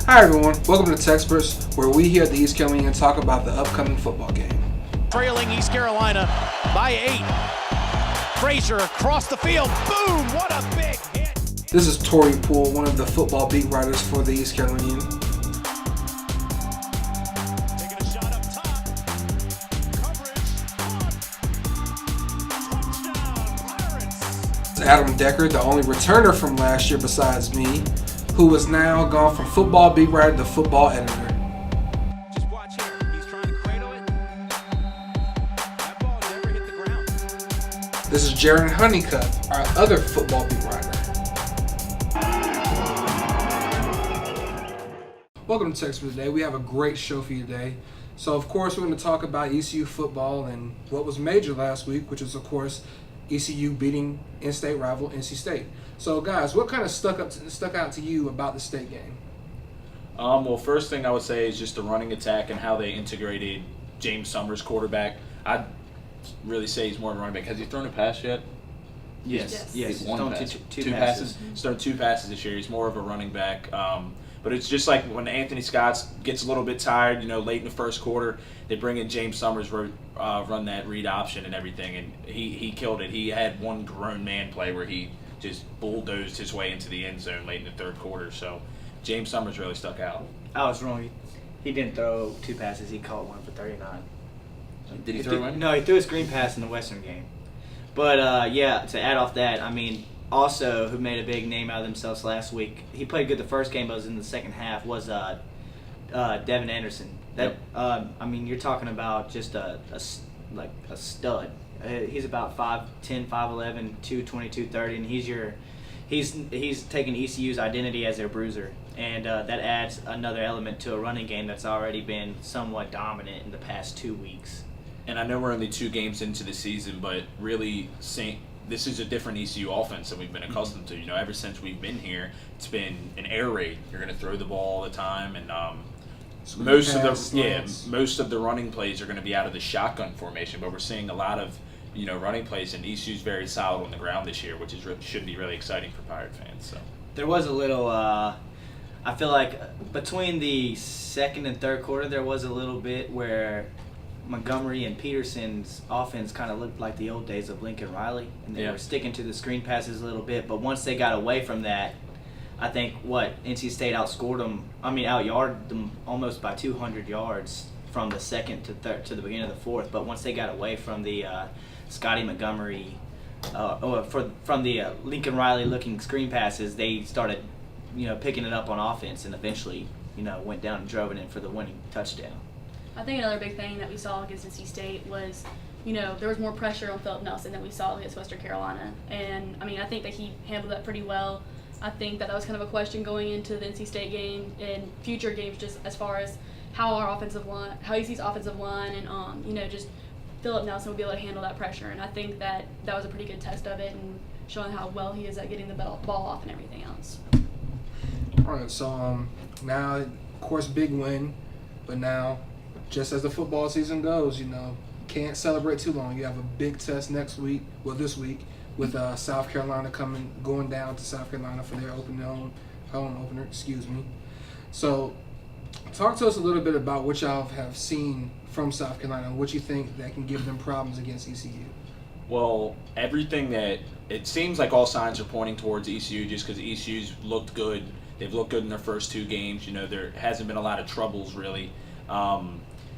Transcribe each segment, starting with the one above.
Hi everyone, welcome to TECSperts, where we here at the East Carolina talk about the upcoming football game. Trailing East Carolina by 8. Frazier across the field, boom, what a big hit! This is Tori Poole, one of the football beat writers for the East Carolinian. Taking a shot up top. Coverage on. Touchdown, Pirates! It's Adam Decker, the only returner from last year besides me, who has now gone from football beat writer to football editor. Just watch here. He's trying to cradle it. That ball never hit the ground. This is Jaron Honeycutt, our other football beat writer. Welcome to TECSperts today. We have a great show for you today. So, of course, we're going to talk about ECU football and what was major last week, which is, of course, ECU beating in-state rival NC State. So, guys, what kind of stuck out to you about the state game? Well, first thing I would say is just the running attack and how they integrated James Summers, quarterback. I'd really say he's more of a running back. Has he thrown a pass yet? Yes. He's He's one thrown pass. two passes. He's thrown 2 passes this year. He's more of a running back. But it's just like when Anthony Scott gets a little bit tired, late in the first quarter, they bring in James Summers, run that read option and everything, and he killed it. He had one grown man play where he just bulldozed his way into the end zone late in the third quarter. So James Summers really stuck out. I was wrong. He didn't throw 2 passes. He caught one for 39. Did he throw one? No, he threw a screen pass in the Western game. But, to add off that, also who made a big name out of themselves last week, he played good the first game, but was in the second half, was Devin Anderson. That you're talking about just a stud. He's about 5'10", 5'11", 220, 230, and he's taken ECU's identity as their bruiser, and that adds another element to a running game that's already been somewhat dominant in the past 2 weeks. And I know we're only 2 games into the season, but really this is a different ECU offense than we've been accustomed to. Ever since we've been here, it's been an air raid. You're going to throw the ball all the time, and most of the running plays are going to be out of the shotgun formation. But we're seeing a lot of running plays, and ECU's very solid on the ground this year, which should be really exciting for Pirate fans. So there was a little. I feel like between the second and third quarter, there was a little bit where Montgomery and Peterson's offense kind of looked like the old days of Lincoln Riley, and they were sticking to the screen passes a little bit. But once they got away from that, I think NC State out-yarded them almost by 200 yards from the second to the beginning of the fourth. But once they got away from the Scotty Montgomery, from the Lincoln Riley looking screen passes, they started picking it up on offense, and eventually went down and drove it in for the winning touchdown. I think another big thing that we saw against NC State was, there was more pressure on Philip Nelson than we saw against Western Carolina. And, I think that he handled that pretty well. I think that was kind of a question going into the NC State game and future games, just as far as how he sees offensive line and, just Philip Nelson will be able to handle that pressure. And I think that was a pretty good test of it and showing how well he is at getting the ball off and everything else. All right, so now, of course, big win, but now, just as the football season goes, can't celebrate too long. You have a big test this week, with South Carolina going down to South Carolina for their home opener. So, talk to us a little bit about what y'all have seen from South Carolina and what you think that can give them problems against ECU. Well, it seems like all signs are pointing towards ECU just because ECU's looked good. They've looked good in their first 2 games. There hasn't been a lot of troubles really.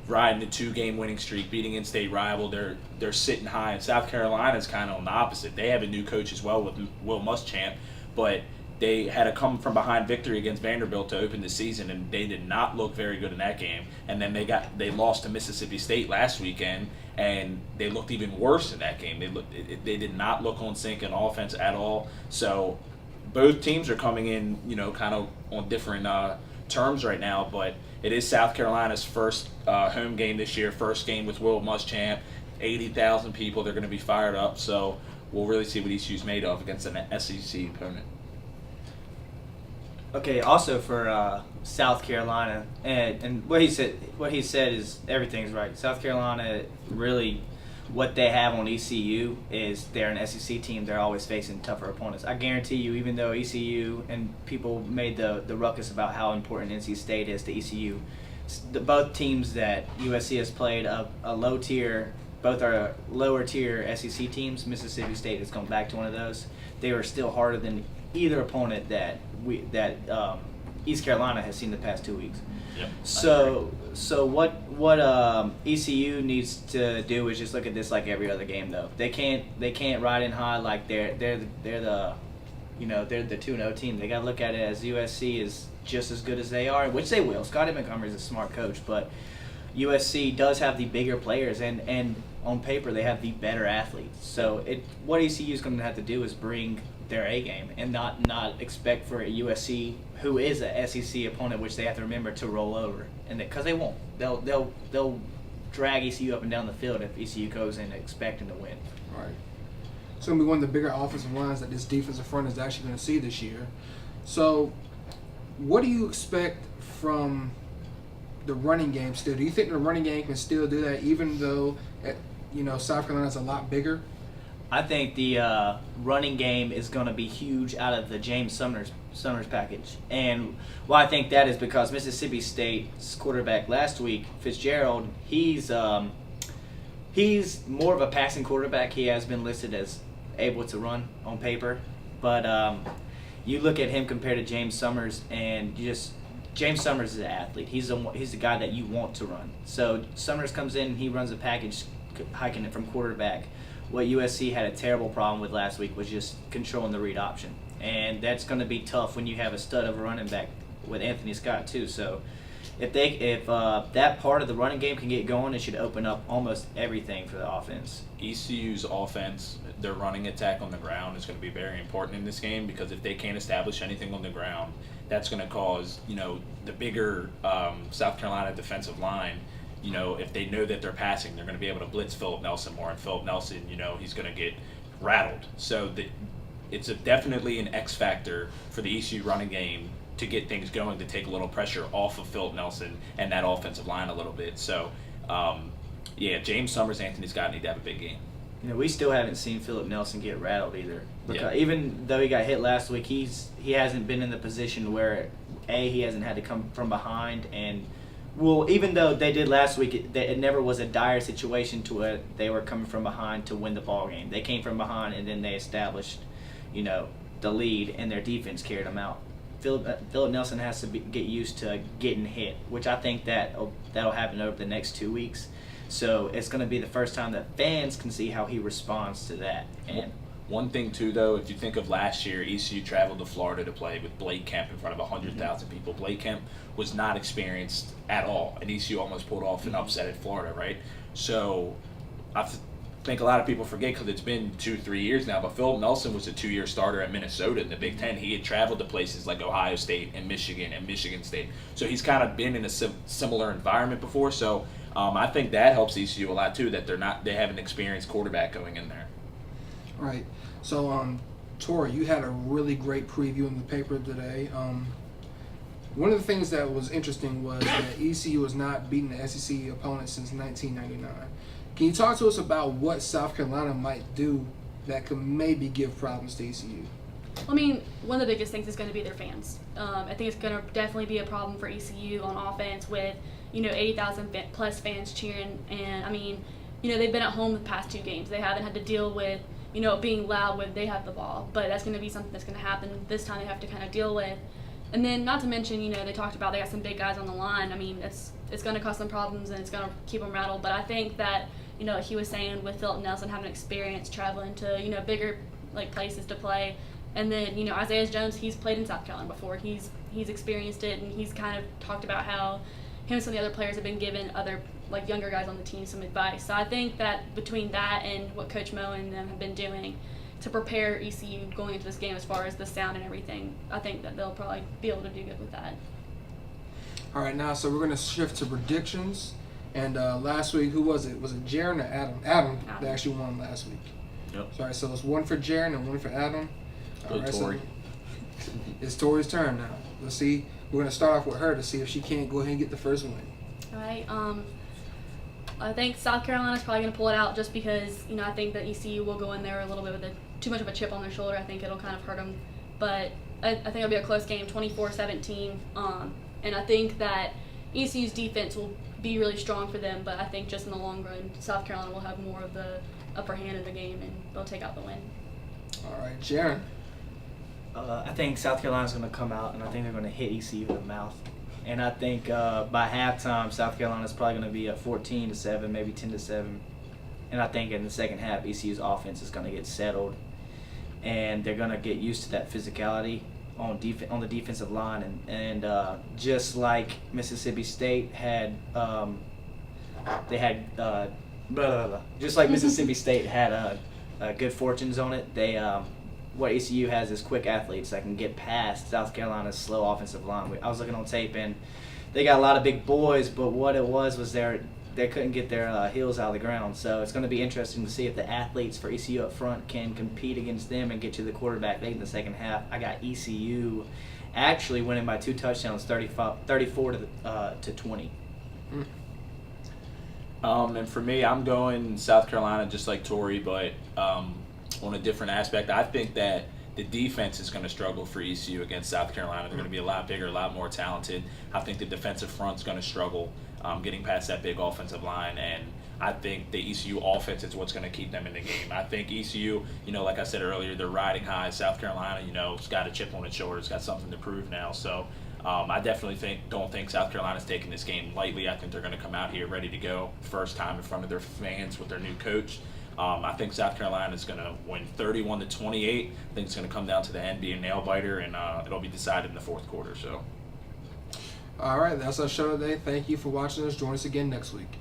Riding the 2-game winning streak, beating in-state rival, they're sitting high. And South Carolina's kind of on the opposite. They have a new coach as well with Will Muschamp, but they had a come-from-behind victory against Vanderbilt to open the season, and they did not look very good in that game. And then they lost to Mississippi State last weekend, and they looked even worse in that game. They did not look on sync in offense at all. So both teams are coming in, kind of on different terms right now, but it is South Carolina's first home game this year, first game with Will Muschamp, 80,000 people. They're going to be fired up, so we'll really see what ECU's made of against an SEC opponent. Okay, also for South Carolina, and what he said is everything's right. South Carolina really what they have on ECU is they're an SEC team. They're always facing tougher opponents. I guarantee you, even though ECU and people made the ruckus about how important NC State is to ECU, both teams that USC has played a low tier, both are lower tier SEC teams. Mississippi State has come back to one of those. They are still harder than either opponent that East Carolina has seen the past 2 weeks. Yep. So what ECU needs to do is just look at this like every other game though. They can't ride in high like they're the 2-0 team. They got to look at it as USC is just as good as they are, which they will. Scotty Montgomery is a smart coach, but USC does have the bigger players and on paper they have the better athletes. So what ECU is going to have to do is bring their A game and not expect for a USC, who is a SEC opponent, which they have to remember to roll over, and because they won't, they'll drag ECU up and down the field if ECU goes in expecting to win. All right. It's going to be one of the bigger offensive lines that this defensive front is actually going to see this year. So, what do you expect from the running game still? Do you think the running game can still do that, even though South Carolina's a lot bigger? I think the running game is going to be huge out of the James Summers package. And why I think that is because Mississippi State's quarterback last week, Fitzgerald, he's more of a passing quarterback. He has been listed as able to run on paper. But you look at him compared to James Summers, and James Summers is an athlete. He's the guy that you want to run. So Summers comes in and he runs a package, hiking it from quarterback. What USC had a terrible problem with last week was just controlling the read option. And that's going to be tough when you have a stud of a running back with Anthony Scott too. So if that part of the running game can get going, it should open up almost everything for the offense. ECU's offense, their running attack on the ground is going to be very important in this game, because if they can't establish anything on the ground, that's going to cause, the bigger South Carolina defensive line, if they know that they're passing, they're going to be able to blitz Philip Nelson more, and Philip Nelson, he's going to get rattled. So it's definitely an X factor for the ECU running game to get things going, to take a little pressure off of Philip Nelson and that offensive line a little bit. So, James Summers, Anthony Scott need to have a big game. We still haven't seen Philip Nelson get rattled either. Because even though he got hit last week, he hasn't been in the position where he hasn't had to come from behind, and even though they did last week, it never was a dire situation to where they were coming from behind to win the ball game. They came from behind and then they established, the lead, and their defense carried them out. Philip Nelson has to get used to getting hit, which I think that'll happen over the next 2 weeks. So it's going to be the first time that fans can see how he responds to that. And one thing too, though, if you think of last year, ECU traveled to Florida to play with Blake Kemp in front of 100,000 people. Blake Kemp was not experienced at all, and ECU almost pulled off an upset at Florida, right? So I think a lot of people forget, because it's been 2-3 years now, but Philip Nelson was a 2-year starter at Minnesota in the Big Ten. He had traveled to places like Ohio State and Michigan State. So he's kind of been in a similar environment before. So I think that helps ECU a lot too, that they have an experienced quarterback going in there. Right. So, Tori, you had a really great preview in the paper today. One of the things that was interesting was that ECU has not beaten the SEC opponent since 1999. Can you talk to us about what South Carolina might do that could maybe give problems to ECU? I mean, one of the biggest things is going to be their fans. I think it's going to definitely be a problem for ECU on offense with, 80,000 plus fans cheering. And, I mean, they've been at home the past 2 games. They haven't had to deal with, being loud when they have the ball. But that's going to be something that's going to happen this time. They have to kind of deal with. And then, not to mention, they talked about they got some big guys on the line. I mean, it's going to cause them problems and it's going to keep them rattled. But I think that, like he was saying, with Philip Nelson having experience traveling to, bigger places to play. And then, Isaiah Jones, he's played in South Carolina before. He's experienced it, and he's kind of talked about how him and some of the other players have been giving other younger guys on the team some advice. So I think that between that and what Coach Mo and them have been doing to prepare ECU going into this game as far as the sound and everything, I think that they'll probably be able to do good with that. All right, now, so we're going to shift to predictions. And last week, who was it? Was it Jaron or Adam? Adam that actually won last week. Yep. Sorry, so it's one for Jaron and one for Adam. All right, Tori. so it's Tori's turn now. Let's see. We're going to start off with her to see if she can't go ahead and get the first win. All right. I think South Carolina's probably going to pull it out just because, I think that ECU will go in there a little bit with too much of a chip on their shoulder. I think it'll kind of hurt them. But I think it'll be a close game, 24-17. And I think that ECU's defense will be really strong for them. But I think just in the long run, South Carolina will have more of the upper hand in the game, and they'll take out the win. All right, Jaron. I think South Carolina's going to come out, and I think they're going to hit ECU in the mouth. And I think by halftime, South Carolina's probably going to be at 14-7, maybe 10-7. And I think in the second half, ECU's offense is going to get settled, and they're going to get used to that physicality on the defensive line. And just like Mississippi State had, just like Mississippi State had good fortunes on it. What ECU has is quick athletes that can get past South Carolina's slow offensive line. I was looking on tape, and they got a lot of big boys, but what it was they couldn't get their heels out of the ground. So it's going to be interesting to see if the athletes for ECU up front can compete against them and get to the quarterback late in the second half. I got ECU actually winning by 2 touchdowns, 34-20. And for me, I'm going South Carolina just like Tori, but on a different aspect. I think that the defense is going to struggle for ECU against South Carolina. They're going to be a lot bigger, a lot more talented. I think the defensive front's going to struggle getting past that big offensive line, and I think the ECU offense is what's going to keep them in the game. I think ECU, like I said earlier, they're riding high. South Carolina, it's got a chip on its shoulder. It's got something to prove now. So I definitely don't think South Carolina's taking this game lightly. I think they're going to come out here ready to go. First time in front of their fans with their new coach. I think South Carolina is going to win 31-28. I think it's going to come down to the end, be a nail biter, and it'll be decided in the fourth quarter. So, all right, that's our show today. Thank you for watching us. Join us again next week.